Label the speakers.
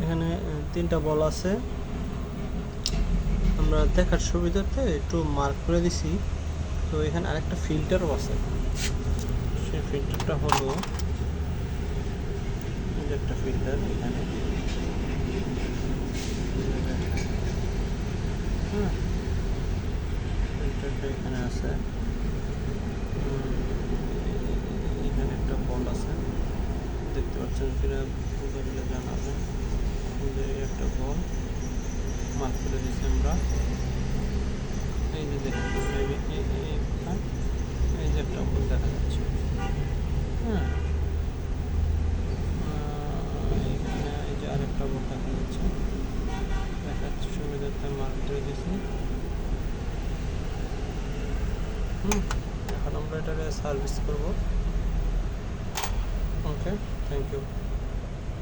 Speaker 1: এখানে তিনটা বল আছে, আমরা দেখার সুবিধার্থে একটু মার্ক করে দিছি। তো এখানে আরেকটা ফিল্টারও আছে, সেই ফিল্টারটা হলো একটা ফিল্টার এখানে, হ্যাঁ ফিল্টারটা এখানে আছে। এখানে একটা বল আছে, দেখতে পাচ্ছেন কিনা বুঝে গেলে জানাবেন। একটা বল মার্ক করে দিচ্ছি আমরা। এই যে দেখুন এই যে একটা বল দেখা যাচ্ছে, হ্যাঁ এখানে এই যে আরেকটা বল দেখা যাচ্ছে, দেখাচ্ছে সুবিধার্থে মার্ক করে দিচ্ছি। এখন আমরা এটাকে সার্ভিস করব। ওকে, থ্যাংক ইউ।